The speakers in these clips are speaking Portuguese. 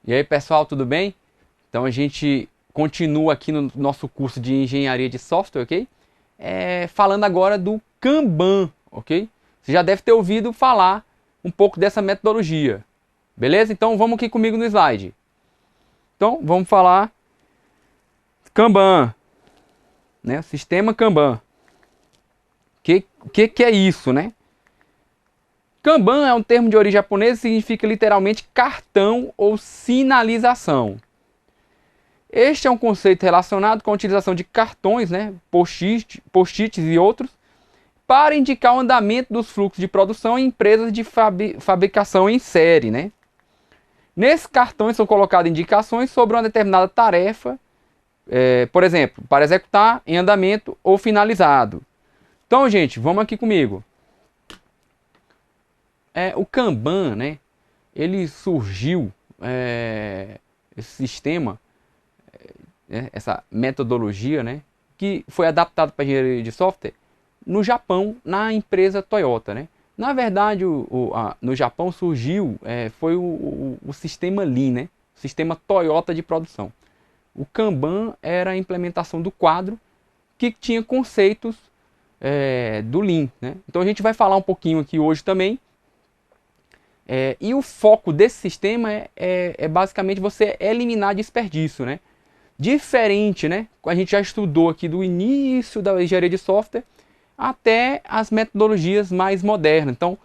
E aí, pessoal, tudo bem? Então a gente continua aqui no nosso curso de engenharia de software, ok? Falando agora do Kanban, ok? Você já deve ter ouvido falar um pouco dessa metodologia, beleza? Então vamos aqui comigo no slide. Então vamos falar Kanban, né? Sistema Kanban. Que é isso, né? Kanban é um termo de origem japonesa e significa literalmente cartão ou sinalização. Este é um conceito relacionado com a utilização de cartões, né, post-its e outros, para indicar o andamento dos fluxos de produção em empresas de fabricação em série. Né? Nesses cartões são colocadas indicações sobre uma determinada tarefa, por exemplo, para executar, em andamento ou finalizado. Então, gente, vamos aqui comigo. O Kanban, né, ele surgiu, esse sistema, essa metodologia, né, que foi adaptado para engenharia de software no Japão, na empresa Toyota. Né? Na verdade, no Japão surgiu, foi o sistema Lean, né? O sistema Toyota de produção. O Kanban era a implementação do quadro que tinha conceitos do Lean. Né? Então a gente vai falar um pouquinho aqui hoje também. E o foco desse sistema é basicamente você eliminar desperdício, né? Diferente, né? A gente já estudou aqui do início da engenharia de software até as metodologias mais modernas. Então,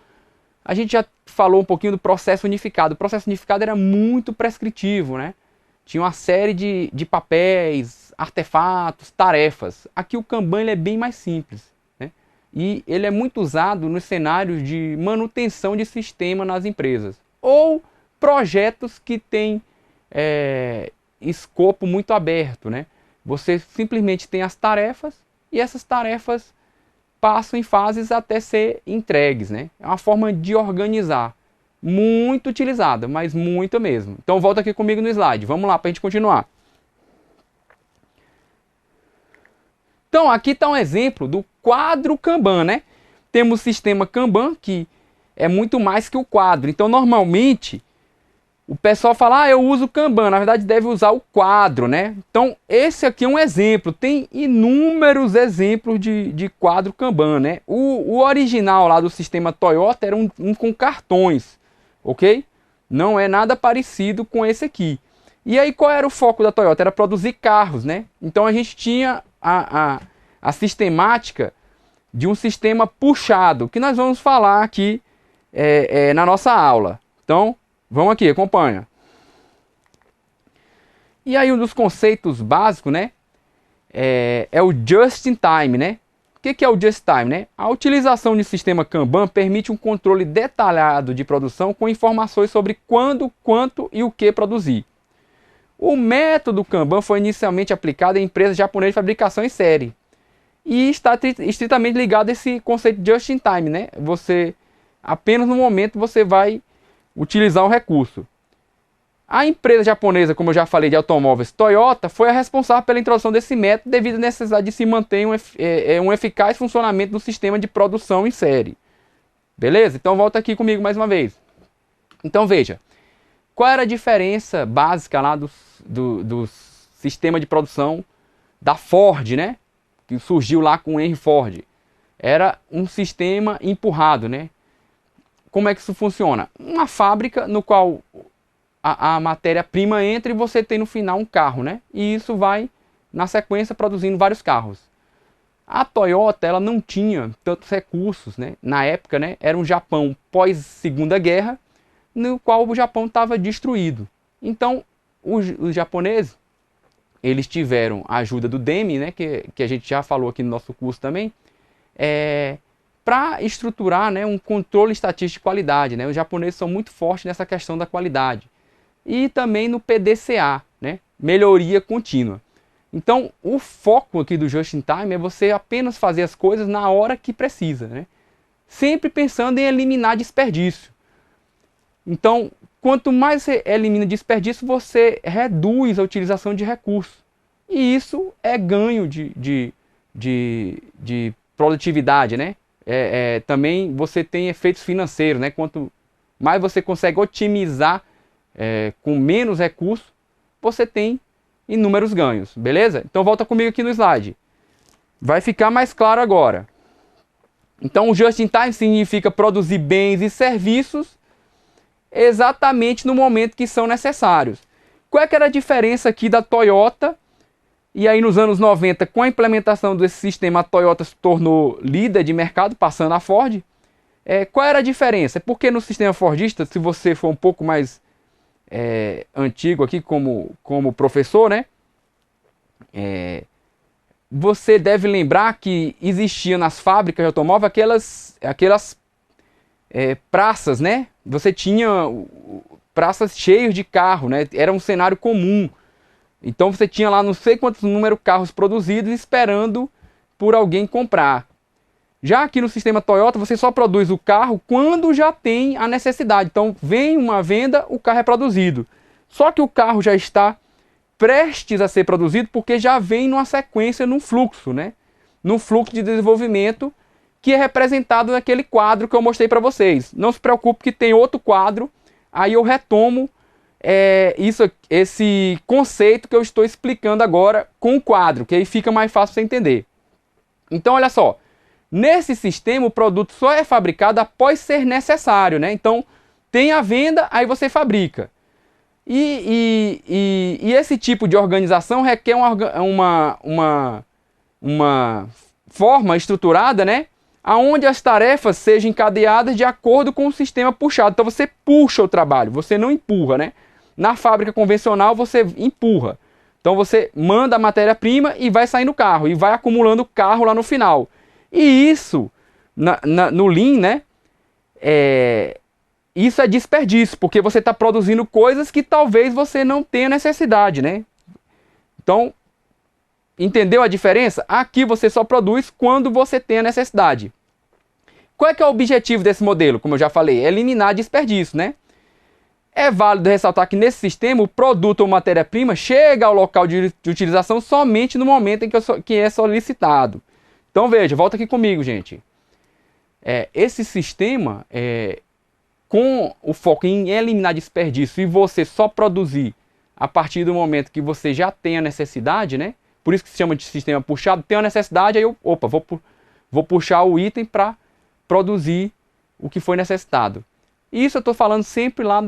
a gente já falou um pouquinho do processo unificado. O processo unificado era muito prescritivo, né? Tinha uma série de papéis, artefatos, tarefas. Aqui o Kanban ele é bem mais simples. E ele é muito usado nos cenários de manutenção de sistema nas empresas. Ou projetos que têm escopo muito aberto. Né? Você simplesmente tem as tarefas e essas tarefas passam em fases até ser entregues. Né? É uma forma de organizar. Muito utilizada, mas muito mesmo. Então volta aqui comigo no slide. Vamos lá para a gente continuar. Então, aqui está um exemplo do quadro Kanban, né? Temos o sistema Kanban, que é muito mais que o quadro. Então, normalmente, o pessoal fala, eu uso o Kanban. Na verdade, deve usar o quadro, né? Então, esse aqui é um exemplo. Tem inúmeros exemplos de quadro Kanban, né? O original lá do sistema Toyota era um com cartões, ok? Não é nada parecido com esse aqui. E aí, qual era o foco da Toyota? Era produzir carros, né? Então, a gente tinha a sistemática de um sistema puxado, que nós vamos falar aqui na nossa aula. Então, vamos aqui, acompanha. E aí um dos conceitos básicos, né, é o just in time, né? O que é o just in time, né? A utilização de sistema Kanban permite um controle detalhado de produção com informações sobre quando, quanto e o que produzir. O método Kanban foi inicialmente aplicado em empresas japonesas de fabricação em série. E está estritamente ligado a esse conceito de just in time, né? Você, apenas no momento, você vai utilizar um recurso. A empresa japonesa, como eu já falei, de automóveis, Toyota, foi a responsável pela introdução desse método devido à necessidade de se manter um eficaz funcionamento do sistema de produção em série. Beleza? Então volta aqui comigo mais uma vez. Então veja, qual era a diferença básica lá do sistema de produção da Ford, né? Que surgiu lá com o Henry Ford. Era um sistema empurrado, né? Como é que isso funciona? Uma fábrica no qual a matéria-prima entra e você tem no final um carro, né? E isso vai, na sequência, produzindo vários carros. A Toyota, ela não tinha tantos recursos, né? Na época, né? Era um Japão pós-Segunda Guerra, no qual o Japão estava destruído. Então, os japoneses, eles tiveram a ajuda do DEME, né, que a gente já falou aqui no nosso curso também, para estruturar, né, um controle estatístico de qualidade. Né? Os japoneses são muito fortes nessa questão da qualidade. E também no PDCA, né, melhoria contínua. Então, o foco aqui do Just in Time é você apenas fazer as coisas na hora que precisa. Né? Sempre pensando em eliminar desperdício. Então, quanto mais você elimina desperdício, você reduz a utilização de recursos. E isso é ganho de produtividade, né? Também você tem efeitos financeiros, né? Quanto mais você consegue otimizar com menos recursos, você tem inúmeros ganhos, beleza? Então volta comigo aqui no slide. Vai ficar mais claro agora. Então o Just in Time significa produzir bens e serviços exatamente no momento que são necessários. Qual é que era a diferença aqui da Toyota? E aí nos anos 90, com a implementação desse sistema, a Toyota se tornou líder de mercado, passando a Ford. Qual era a diferença? É porque no sistema Fordista, se você for um pouco mais antigo aqui como professor, né? Você deve lembrar que existia nas fábricas de automóvel aquelas praças, né? Você tinha praças cheias de carro, né? Era um cenário comum. Então você tinha lá não sei quantos números de carros produzidos esperando por alguém comprar. Já aqui no sistema Toyota, você só produz o carro quando já tem a necessidade. Então vem uma venda, o carro é produzido. Só que o carro já está prestes a ser produzido porque já vem numa sequência, num fluxo, né? Num fluxo de desenvolvimento que é representado naquele quadro que eu mostrei para vocês. Não se preocupe que tem outro quadro, aí eu retomo esse conceito que eu estou explicando agora com o quadro, que aí fica mais fácil você entender. Então olha só, nesse sistema o produto só é fabricado após ser necessário, né? Então tem a venda, aí você fabrica. E esse tipo de organização requer uma forma estruturada, né? Onde as tarefas sejam encadeadas de acordo com o sistema puxado. Então você puxa o trabalho, você não empurra, né? Na fábrica convencional você empurra. Então você manda a matéria-prima e vai sair no carro, e vai acumulando carro lá no final. E isso, no Lean, né? Isso é desperdício, porque você está produzindo coisas que talvez você não tenha necessidade, né? Então, entendeu a diferença? Aqui você só produz quando você tem a necessidade. Qual é que é o objetivo desse modelo? Como eu já falei, é eliminar desperdício, né? É válido ressaltar que nesse sistema o produto ou matéria-prima chega ao local de utilização somente no momento em que é solicitado. Então veja, volta aqui comigo, gente. Esse sistema, com o foco em eliminar desperdício e você só produzir a partir do momento que você já tem a necessidade, né? Por isso que se chama de sistema puxado. Tem a necessidade, aí eu vou puxar o item para produzir o que foi necessitado. Isso eu estou falando sempre lá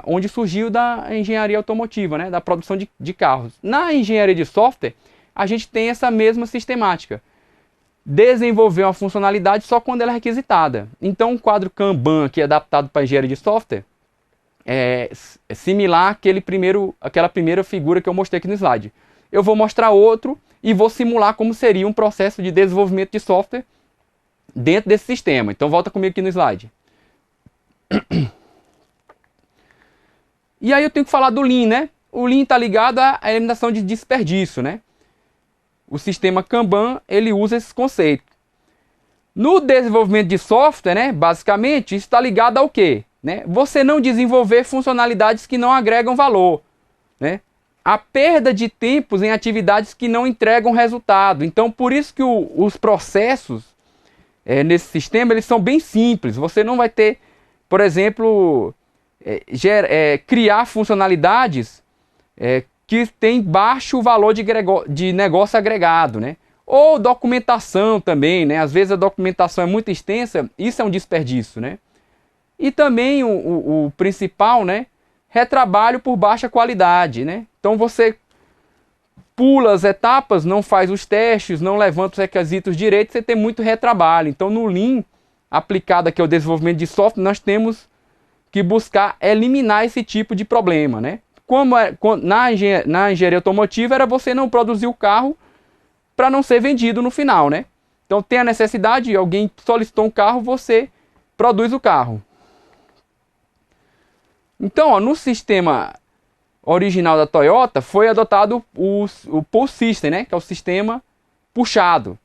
onde surgiu da engenharia automotiva, né? Da produção de carros. Na engenharia de software, a gente tem essa mesma sistemática. Desenvolver uma funcionalidade só quando ela é requisitada. Então, um quadro Kanban que é adaptado para engenharia de software é similar àquela primeira figura que eu mostrei aqui no slide. Eu vou mostrar outro e vou simular como seria um processo de desenvolvimento de software dentro desse sistema. Então, volta comigo aqui no slide. E aí eu tenho que falar do Lean, né? O Lean está ligado à eliminação de desperdício, né? O sistema Kanban, ele usa esse conceito. No desenvolvimento de software, né, basicamente, isso está ligado ao quê? Né? Você não desenvolver funcionalidades que não agregam valor, né? A perda de tempos em atividades que não entregam resultado. Então, por isso que os processos nesse sistema, eles são bem simples. Você não vai ter, por exemplo, criar funcionalidades que tem baixo valor de negócio agregado, né? Ou documentação também, né? Às vezes a documentação é muito extensa, isso é um desperdício, né? E também o principal, né? Retrabalho por baixa qualidade, né? Então você pula as etapas, não faz os testes, não levanta os requisitos direito, você tem muito retrabalho. Então no Lean, aplicado aqui ao desenvolvimento de software, nós temos que buscar eliminar esse tipo de problema, né? Na engenharia automotiva era você não produzir o carro para não ser vendido no final, né? Então tem a necessidade, alguém solicitou um carro, você produz o carro. Então, ó, no sistema original da Toyota foi adotado o Pull System, né? Que é o sistema puxado.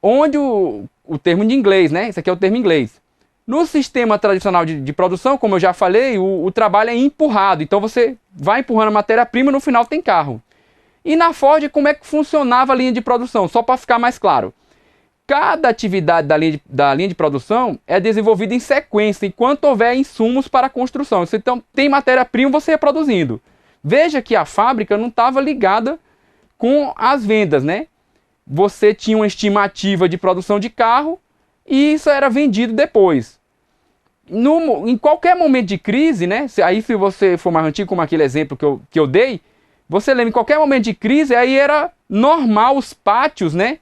Onde o termo de inglês, né? Esse aqui é o termo em inglês. No sistema tradicional de produção, como eu já falei, o trabalho é empurrado. Então você vai empurrando a matéria-prima e no final tem carro. E na Ford, como é que funcionava a linha de produção? Só para ficar mais claro. cada atividade da linha de produção é desenvolvida em sequência, enquanto houver insumos para a construção. Então, tem matéria-prima, você ia produzindo. Veja que a fábrica não estava ligada com as vendas, né? Você tinha uma estimativa de produção de carro e isso era vendido depois. Em qualquer momento de crise, né? Aí se você for mais antigo, como aquele exemplo que eu dei, você lembra, em qualquer momento de crise, aí era normal os pátios, né?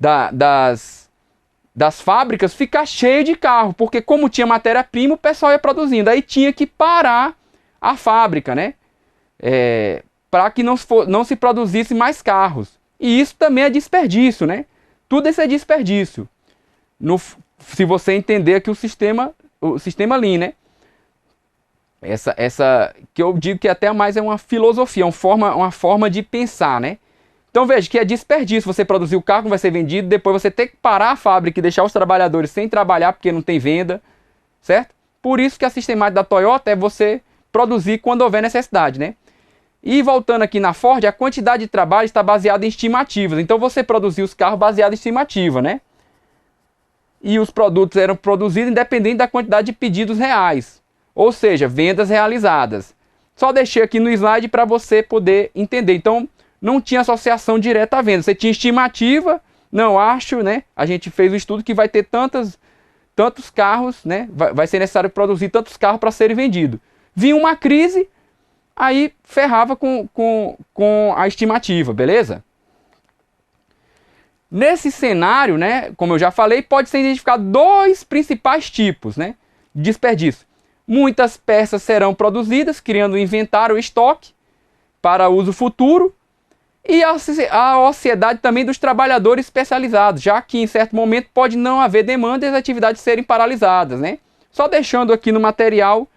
Das fábricas ficar cheio de carro, porque como tinha matéria-prima, o pessoal ia produzindo. Aí tinha que parar a fábrica, né? Para que não se produzisse mais carros. E isso também é desperdício, né? Tudo isso é desperdício. Se você entender aqui o sistema Lean, né? Essa que eu digo que até mais é uma filosofia, uma forma de pensar, né? Então veja que é desperdício você produzir o carro que vai ser vendido, depois você ter que parar a fábrica e deixar os trabalhadores sem trabalhar porque não tem venda, certo? Por isso que a sistemática da Toyota é você produzir quando houver necessidade, né? E voltando aqui na Ford, a quantidade de trabalho está baseada em estimativas. Então você produzia os carros baseados em estimativa, né? E os produtos eram produzidos independente da quantidade de pedidos reais. Ou seja, vendas realizadas. Só deixei aqui no slide para você poder entender. Então, não tinha associação direta à venda. Você tinha estimativa, não acho, né? A gente fez um estudo que vai ter tantos carros, né? Vai ser necessário produzir tantos carros para serem vendidos. Vinha uma crise, aí ferrava com a estimativa, beleza? Nesse cenário, né, como eu já falei, pode ser identificado dois principais tipos, né, de desperdício. Muitas peças serão produzidas, criando inventário ou estoque para uso futuro, e a ociosidade também dos trabalhadores especializados, já que em certo momento pode não haver demanda e as atividades serem paralisadas, né? Só deixando aqui no material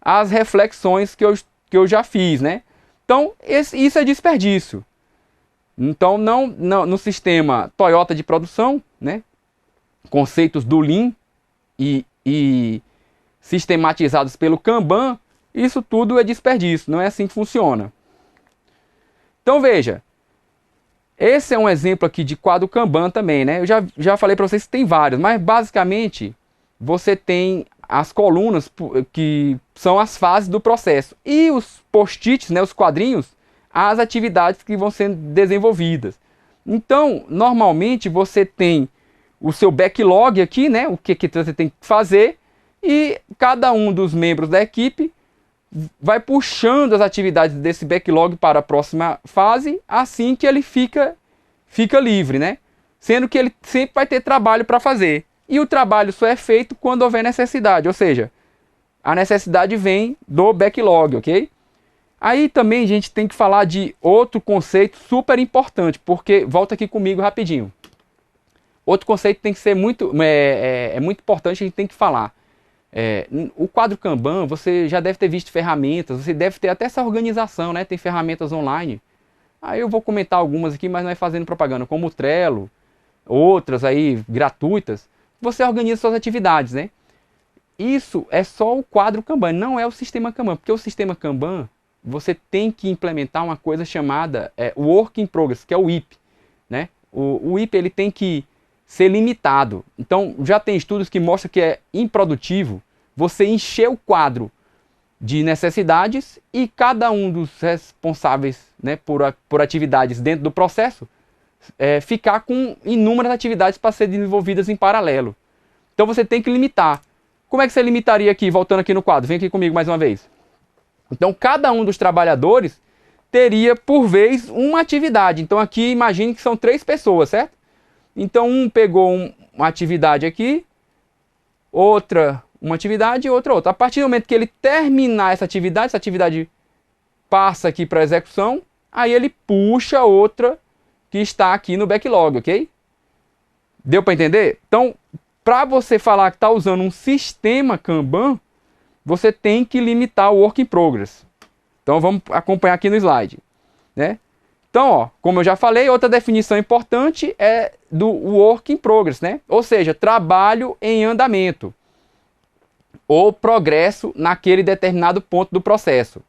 as reflexões que eu já fiz, né? Então, isso é desperdício. Então, no sistema Toyota de produção, né, conceitos do Lean e sistematizados pelo Kanban, isso tudo é desperdício, não é assim que funciona. Então, veja, esse é um exemplo aqui de quadro Kanban também, né? Eu já falei para vocês que tem vários, mas basicamente você tem as colunas que são as fases do processo e os post-its, né, os quadrinhos, as atividades que vão sendo desenvolvidas. Então, normalmente você tem o seu backlog aqui, né, o que você tem que fazer, e cada um dos membros da equipe vai puxando as atividades desse backlog para a próxima fase, assim que ele fica livre, né? Sendo que ele sempre vai ter trabalho para fazer. E o trabalho só é feito quando houver necessidade, ou seja, a necessidade vem do backlog, ok? Aí também a gente tem que falar de outro conceito super importante, porque, volta aqui comigo rapidinho. Outro conceito tem que ser muito importante, a gente tem que falar. O quadro Kanban, você já deve ter visto ferramentas, você deve ter até essa organização, né? Tem ferramentas online. Aí eu vou comentar algumas aqui, mas não é fazendo propaganda, como o Trello, outras aí gratuitas. Você organiza suas atividades, né? Isso é só o quadro Kanban, não é o sistema Kanban, porque o sistema Kanban, você tem que implementar uma coisa chamada Work in Progress, que é o WIP, né? O WIP ele tem que ser limitado. Então, já tem estudos que mostram que é improdutivo você encher o quadro de necessidades e cada um dos responsáveis, né, por atividades dentro do processo ficar com inúmeras atividades para serem desenvolvidas em paralelo. Então, você tem que limitar. Como é que você limitaria aqui, voltando aqui no quadro? Vem aqui comigo mais uma vez. Então, cada um dos trabalhadores teria, por vez, uma atividade. Então, aqui, imagine que são 3 pessoas, certo? Então, um pegou uma atividade aqui, outra uma atividade e outra. A partir do momento que ele terminar essa atividade passa aqui para execução, aí ele puxa outra que está aqui no backlog, ok? Deu para entender? Então, para você falar que está usando um sistema Kanban, você tem que limitar o Work in Progress. Então, vamos acompanhar aqui no slide, né? Então, ó, como eu já falei, outra definição importante é do Work in Progress, né? Ou seja, trabalho em andamento ou progresso naquele determinado ponto do processo.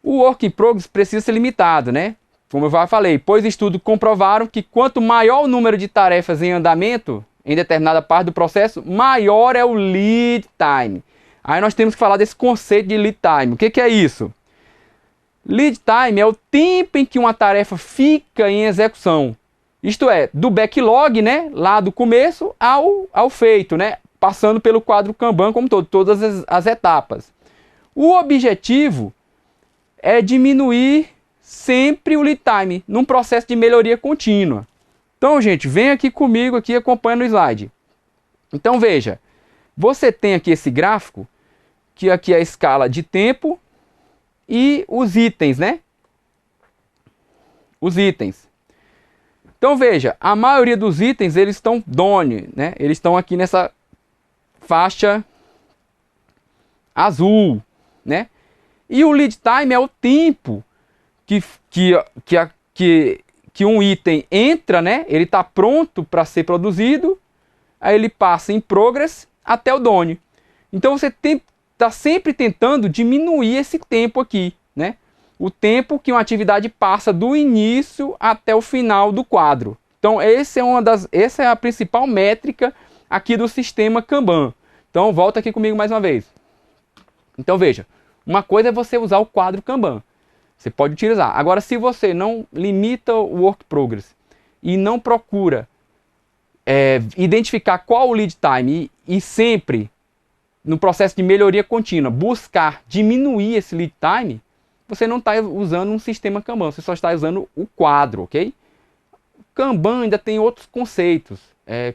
O Work in Progress precisa ser limitado, né? Como eu já falei, pois estudos comprovaram que quanto maior o número de tarefas em andamento em determinada parte do processo, maior é o lead time. Aí nós temos que falar desse conceito de lead time. O que é isso? Lead time é o tempo em que uma tarefa fica em execução. Isto é, do backlog, né, lá do começo ao feito, né, passando pelo quadro Kanban como todo, todas as etapas. O objetivo é diminuir sempre o lead time num processo de melhoria contínua. Então, gente, vem aqui comigo, aqui acompanha no slide. Então, veja, você tem aqui esse gráfico, que aqui é a escala de tempo e os itens, né? Os itens. Então, veja, a maioria dos itens, eles estão done, né? Eles estão aqui nessa faixa azul, né? E o lead time é o tempo que um item entra, né? Ele está pronto para ser produzido, aí ele passa em progress até o done. Então você está sempre tentando diminuir esse tempo aqui, né? O tempo que uma atividade passa do início até o final do quadro. Então essa é a principal métrica aqui do sistema Kanban. Então volta aqui comigo mais uma vez. Então veja, uma coisa é você usar o quadro Kanban. Você pode utilizar. Agora, se você não limita o Work Progress e não procura identificar qual o lead time e sempre, no processo de melhoria contínua, buscar diminuir esse lead time, você não está usando um sistema Kanban, você só está usando o quadro, ok? O Kanban ainda tem outros conceitos,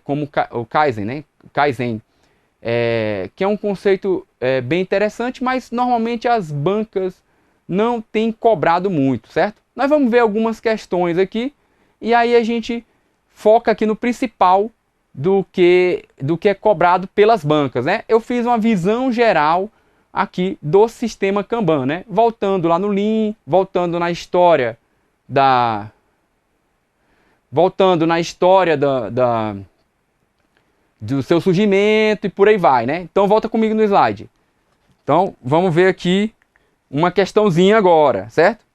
como o Kaizen, né? Kaizen, que é um conceito bem interessante, mas normalmente as bancas não têm cobrado muito, certo? Nós vamos ver algumas questões aqui e aí a gente foca aqui no principal do que é cobrado pelas bancas, né? Eu fiz uma visão geral aqui do sistema Kanban, né? Voltando lá no Lean, voltando na história do seu surgimento e por aí vai, né? Então volta comigo no slide. Então vamos ver aqui uma questãozinha agora, certo?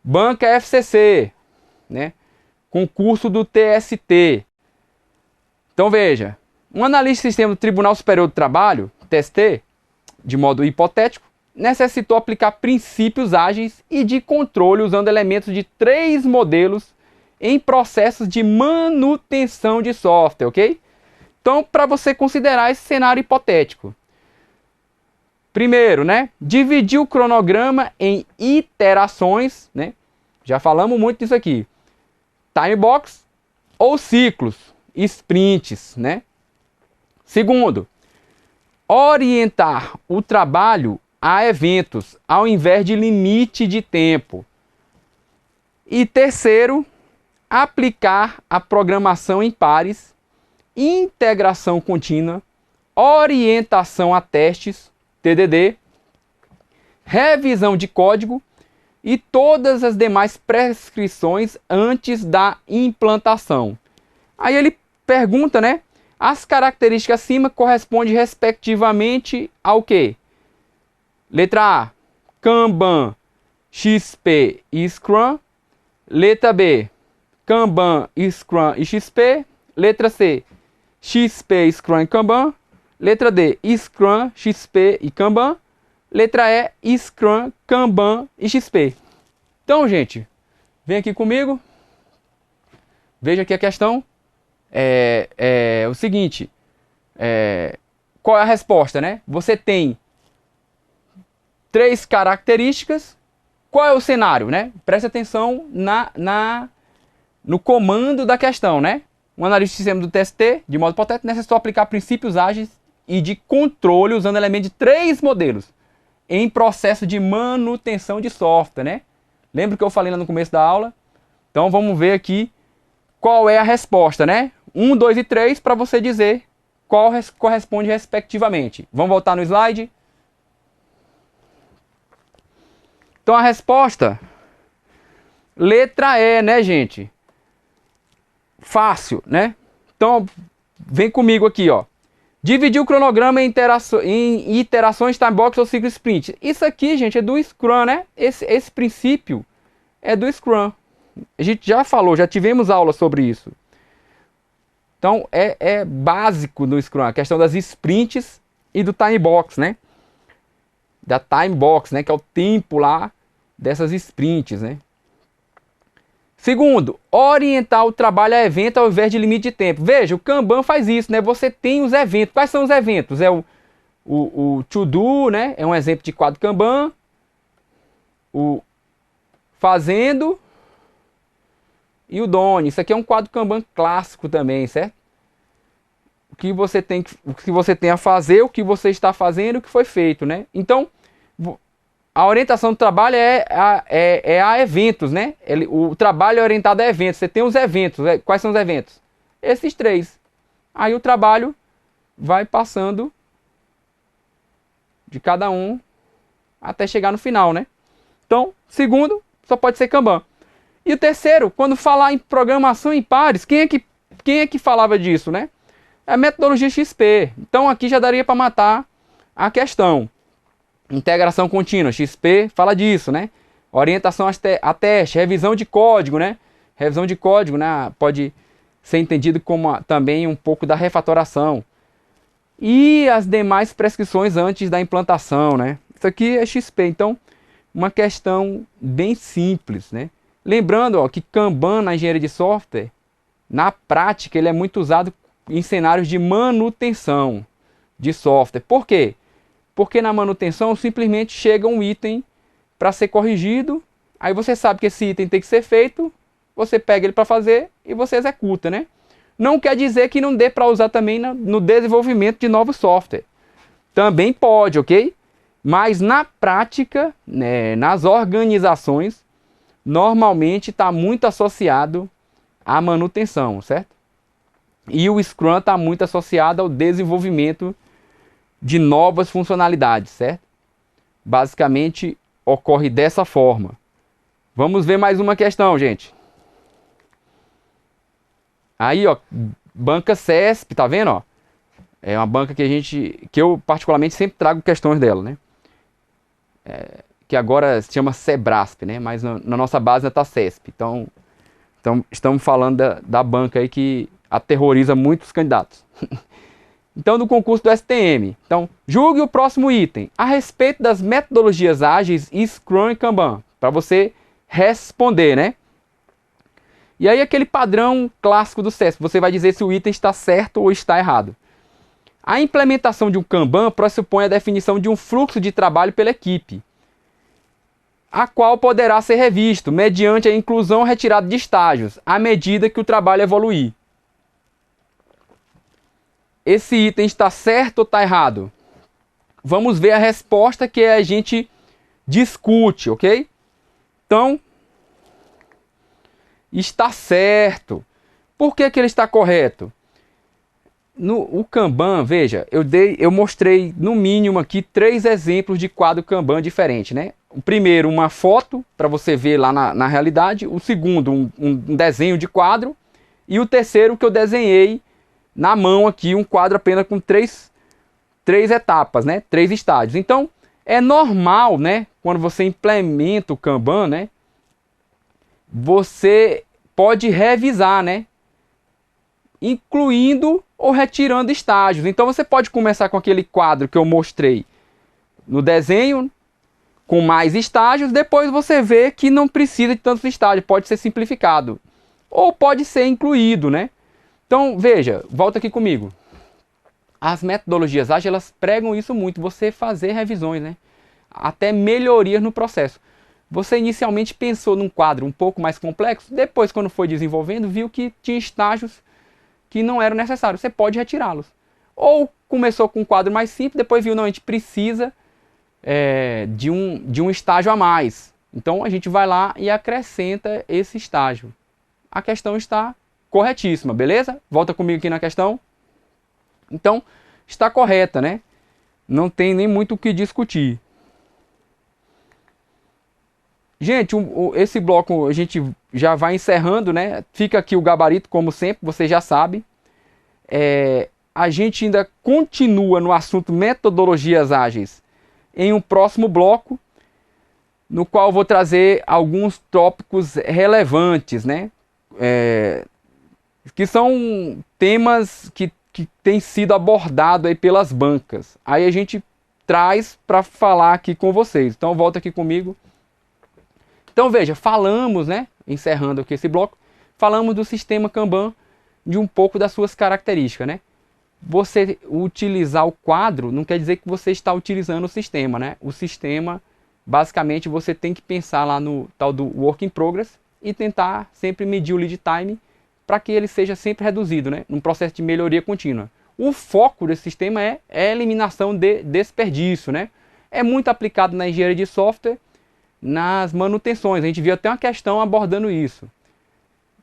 Banca FCC, né? Concurso do TST. Então veja, um analista de sistema do Tribunal Superior do Trabalho, TST, de modo hipotético, necessitou aplicar princípios ágeis e de controle usando elementos de 3 modelos em processos de manutenção de software, ok? Então, para você considerar esse cenário hipotético, primeiro, né, dividir o cronograma em iterações, né? Já falamos muito disso aqui. Time box ou ciclos, sprints, né? Segundo, orientar o trabalho a eventos ao invés de limite de tempo. E terceiro, aplicar a programação em pares, integração contínua, orientação a testes, TDD, revisão de código e todas as demais prescrições antes da implantação. Aí ele pergunta, né? As características acima correspondem respectivamente ao quê? Letra A, Kanban, XP e Scrum. Letra B, Kanban, Scrum e XP. Letra C, XP, Scrum e Kanban. Letra D, Scrum, XP e Kanban. Letra E, Scrum, Kanban e XP. Então, gente, vem aqui comigo. Veja aqui a questão. É o seguinte. Qual é a resposta, né? Você tem 3 características. Qual é o cenário, né? Preste atenção no comando da questão, né? Um analista de sistema do TST, de modo hipotético, necessitou aplicar princípios ágeis e de controle usando elementos de 3 modelos em processo de manutenção de software, né? Lembra que eu falei lá no começo da aula? Então vamos ver aqui qual é a resposta, né? 1, 2 e 3 para você dizer qual corresponde respectivamente. Vamos voltar no slide. Então a resposta, letra E, né, gente? Fácil, né? Então vem comigo aqui, ó. Dividir o cronograma em iterações, time box ou ciclo sprint. Isso aqui, gente, é do Scrum, né? Esse princípio é do Scrum. A gente já falou, já tivemos aula sobre isso. Então é básico no Scrum, a questão das sprints e do time box, né? Da time box, né? Que é o tempo lá dessas sprints, né? Segundo, orientar o trabalho a evento ao invés de limite de tempo. Veja, o Kanban faz isso, né? Você tem os eventos. Quais são os eventos? É o to-do, né? É um exemplo de quadro Kanban. O fazendo e o done. Isso aqui é um quadro Kanban clássico também, certo? O que você tem a fazer, o que você está fazendo, o que foi feito, né? Então, a orientação do trabalho é a eventos, né? O trabalho é orientado a eventos. Você tem os eventos. Quais são os eventos? Esses 3. Aí o trabalho vai passando de cada um até chegar no final, né? Então, segundo, só pode ser Kanban. E o terceiro, quando falar em programação em pares, quem é que falava disso, né? É a metodologia XP. Então aqui já daria para matar a questão. Integração contínua, XP fala disso, né? Orientação a teste, revisão de código, né? Revisão de código, né? Pode ser entendido como também um pouco da refatoração. E as demais prescrições antes da implantação, né? Isso aqui é XP, então uma questão bem simples, né? Lembrando, ó, que Kanban na engenharia de software, na prática, ele é muito usado em cenários de manutenção de software. Por quê? Porque na manutenção simplesmente chega um item para ser corrigido, aí você sabe que esse item tem que ser feito, você pega ele para fazer e você executa, né? Não quer dizer que não dê para usar também no desenvolvimento de novo software. Também pode, ok? Mas na prática, né, nas organizações, normalmente está muito associado à manutenção, certo? E o Scrum está muito associado ao desenvolvimento de novas funcionalidades, certo? Basicamente ocorre dessa forma. Vamos ver mais uma questão, gente. Aí, ó, banca CESP, tá vendo, ó? É uma banca que eu particularmente sempre trago questões dela, né? Que agora se chama Sebrasp, né? Mas na nossa base está CESP. Então estamos falando da banca aí que aterroriza muitos candidatos. Então, do concurso do STM. Então, julgue o próximo item a respeito das metodologias ágeis Scrum e Kanban. Para você responder, né? E aí, aquele padrão clássico do CESP. Você vai dizer se o item está certo ou está errado. A implementação de um Kanban pressupõe a definição de um fluxo de trabalho pela equipe, a qual poderá ser revisto mediante a inclusão ou retirada de estágios, à medida que o trabalho evoluir. Esse item está certo ou está errado? Vamos ver a resposta que a gente discute, ok? Então, está certo. Por que ele está correto? O Kanban, veja, eu mostrei no mínimo aqui 3 exemplos de quadro Kanban diferente, né? O primeiro, uma foto, para você ver lá na realidade. O segundo, um desenho de quadro. E o terceiro, que eu desenhei na mão aqui, um quadro apenas com 3 etapas, né? 3 estágios. Então, é normal, né? Quando você implementa o Kanban, né? Você pode revisar, né? Incluindo ou retirando estágios. Então, você pode começar com aquele quadro que eu mostrei no desenho, com mais estágios. Depois você vê que não precisa de tantos estágios. Pode ser simplificado. Ou pode ser incluído, né? Então, veja, volta aqui comigo. As metodologias ágeis, elas pregam isso muito, você fazer revisões, né? Até melhorias no processo. Você inicialmente pensou num quadro um pouco mais complexo, depois, quando foi desenvolvendo, viu que tinha estágios que não eram necessários, você pode retirá-los. Ou começou com um quadro mais simples, depois viu, não, a gente precisa de um estágio a mais. Então, a gente vai lá e acrescenta esse estágio. A questão está corretíssima, beleza? Volta comigo aqui na questão. Então, está correta, né? Não tem nem muito o que discutir. Gente, esse bloco a gente já vai encerrando, né? Fica aqui o gabarito, como sempre, você já sabe. A gente ainda continua no assunto metodologias ágeis em um próximo bloco. no qual eu vou trazer alguns tópicos relevantes, né? Que são temas que têm sido abordados aí pelas bancas. Aí a gente traz para falar aqui com vocês. Então volta aqui comigo. Então veja, falamos, né? Encerrando aqui esse bloco, falamos do sistema Kanban, de um pouco das suas características, né? Você utilizar o quadro não quer dizer que você está utilizando o sistema, né? O sistema, basicamente, você tem que pensar lá no tal do Work in Progress e tentar sempre medir o lead time para que ele seja sempre reduzido, né? Num processo de melhoria contínua. O foco desse sistema é a eliminação de desperdício, né? É muito aplicado na engenharia de software, nas manutenções. A gente viu até uma questão abordando isso.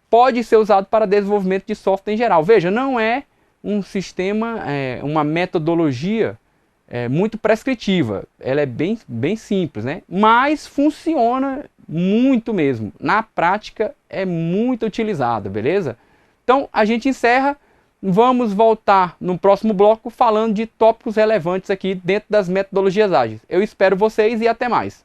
Pode ser usado para desenvolvimento de software em geral. Veja, não é um sistema, uma metodologia muito prescritiva. Ela é bem simples, né? Mas funciona muito mesmo. Na prática é muito utilizada, beleza? Então a gente encerra. Vamos voltar no próximo bloco falando de tópicos relevantes aqui dentro das metodologias ágeis. Eu espero vocês e até mais.